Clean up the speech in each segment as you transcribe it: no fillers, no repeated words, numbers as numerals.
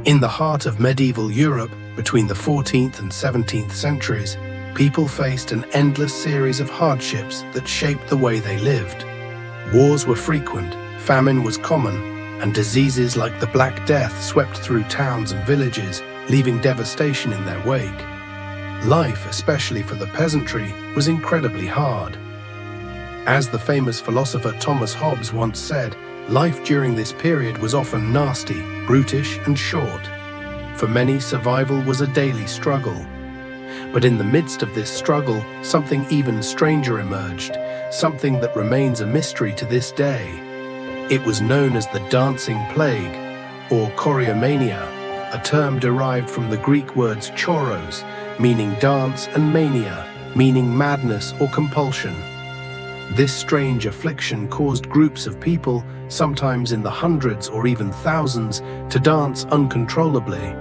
In the heart of medieval Europe, between the 14th and 17th centuries, people faced an endless series of hardships that shaped the way they lived. Wars were frequent, famine was common, and diseases like the Black Death swept through towns and villages, leaving devastation in their wake. Life, especially for the peasantry, was incredibly hard. As the famous philosopher Thomas Hobbes once said, life during this period was often nasty, brutish, and short. For many, survival was a daily struggle. But in the midst of this struggle, something even stranger emerged, something that remains a mystery to this day. It was known as the dancing plague, or choriomania, a term derived from the Greek words choros, meaning dance, and mania, meaning madness or compulsion. This strange affliction caused groups of people, sometimes in the hundreds or even thousands, to dance uncontrollably.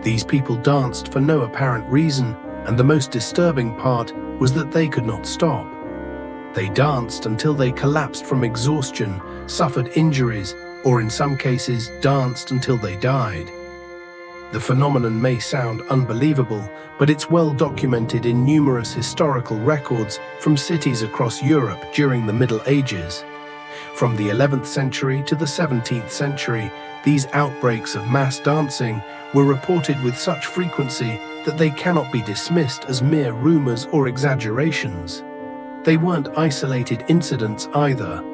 These people danced for no apparent reason, and the most disturbing part was that they could not stop. They danced until they collapsed from exhaustion, suffered injuries, or in some cases, danced until they died. The phenomenon may sound unbelievable, but it's well documented in numerous historical records from cities across Europe during the Middle Ages. From the 11th century to the 17th century, these outbreaks of mass dancing were reported with such frequency that they cannot be dismissed as mere rumors or exaggerations. They weren't isolated incidents either.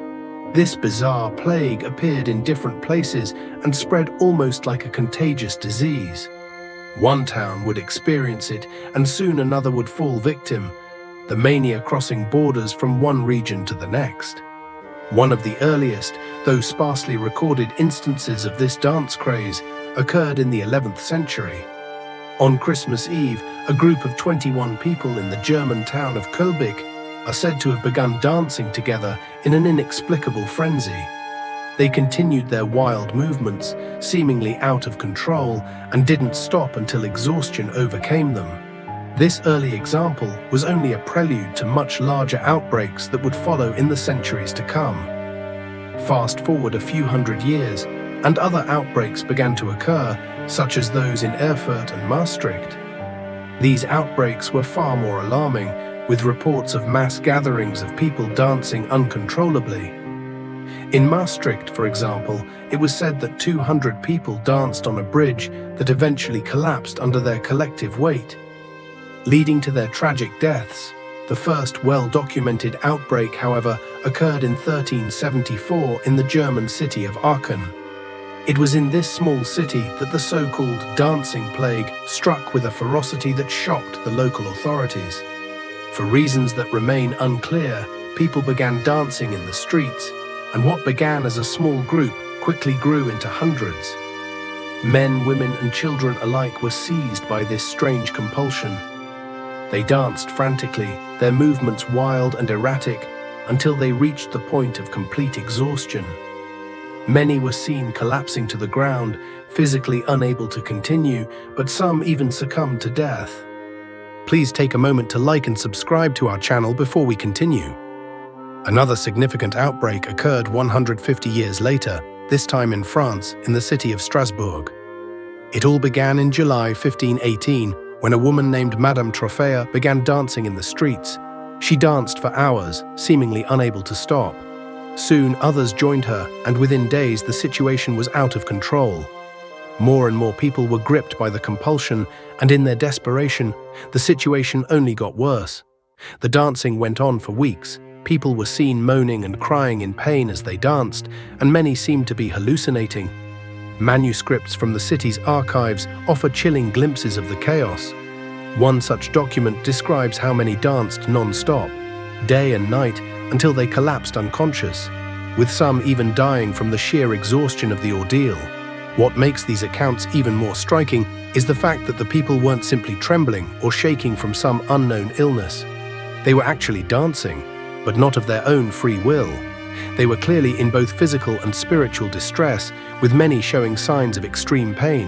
This bizarre plague appeared in different places and spread almost like a contagious disease. One town would experience it, and soon another would fall victim, the mania crossing borders from one region to the next. One of the earliest, though sparsely recorded instances of this dance craze occurred in the 11th century. On Christmas Eve, a group of 21 people in the German town of Kölbig are said to have begun dancing together in an inexplicable frenzy. They continued their wild movements, seemingly out of control, and didn't stop until exhaustion overcame them. This early example was only a prelude to much larger outbreaks that would follow in the centuries to come. Fast forward a few hundred years, and other outbreaks began to occur, such as those in Erfurt and Maastricht. These outbreaks were far more alarming, with reports of mass gatherings of people dancing uncontrollably. In Maastricht, for example, it was said that 200 people danced on a bridge that eventually collapsed under their collective weight, leading to their tragic deaths. The first well-documented outbreak, however, occurred in 1374 in the German city of Aachen. It was in this small city that the so-called dancing plague struck with a ferocity that shocked the local authorities. For reasons that remain unclear, people began dancing in the streets, and what began as a small group quickly grew into hundreds. Men, women, and children alike were seized by this strange compulsion. They danced frantically, their movements wild and erratic, until they reached the point of complete exhaustion. Many were seen collapsing to the ground, physically unable to continue, but some even succumbed to death. Please take a moment to like and subscribe to our channel before we continue. Another significant outbreak occurred 150 years later, this time in France, in the city of Strasbourg. It all began in July 1518, when a woman named Madame Trophea began dancing in the streets. She danced for hours, seemingly unable to stop. Soon others joined her, and within days the situation was out of control. More and more people were gripped by the compulsion, and in their desperation, the situation only got worse. The dancing went on for weeks. People were seen moaning and crying in pain as they danced, and many seemed to be hallucinating. Manuscripts from the city's archives offer chilling glimpses of the chaos. One such document describes how many danced non-stop, day and night, until they collapsed unconscious, with some even dying from the sheer exhaustion of the ordeal. What makes these accounts even more striking is the fact that the people weren't simply trembling or shaking from some unknown illness. They were actually dancing, but not of their own free will. They were clearly in both physical and spiritual distress, with many showing signs of extreme pain.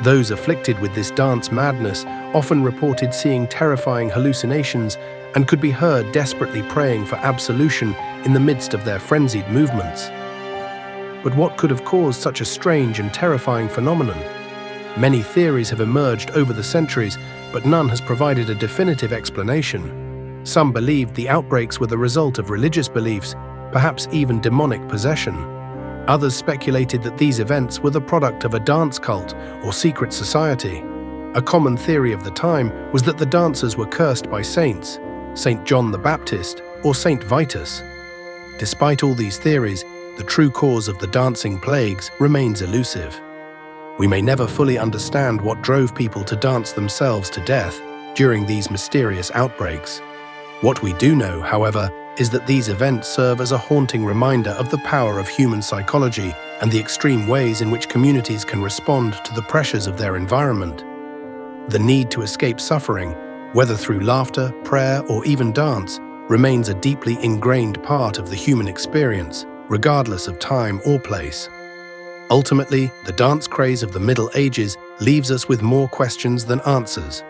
Those afflicted with this dance madness often reported seeing terrifying hallucinations and could be heard desperately praying for absolution in the midst of their frenzied movements. But what could have caused such a strange and terrifying phenomenon? Many theories have emerged over the centuries, but none has provided a definitive explanation. Some believed the outbreaks were the result of religious beliefs, perhaps even demonic possession. Others speculated that these events were the product of a dance cult or secret society. A common theory of the time was that the dancers were cursed by saints, Saint John the Baptist or Saint Vitus. Despite all these theories, the true cause of the dancing plagues remains elusive. We may never fully understand what drove people to dance themselves to death during these mysterious outbreaks. What we do know, however, is that these events serve as a haunting reminder of the power of human psychology and the extreme ways in which communities can respond to the pressures of their environment. The need to escape suffering, whether through laughter, prayer, or even dance, remains a deeply ingrained part of the human experience, regardless of time or place. Ultimately, the dance craze of the Middle Ages leaves us with more questions than answers.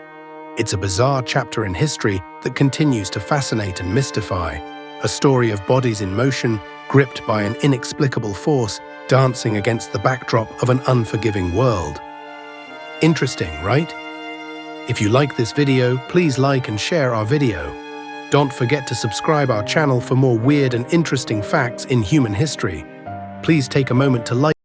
It's a bizarre chapter in history that continues to fascinate and mystify, a story of bodies in motion, gripped by an inexplicable force, dancing against the backdrop of an unforgiving world. Interesting, right? If you like this video, please like and share our video. Don't forget to subscribe our channel for more weird and interesting facts in human history. Please take a moment to like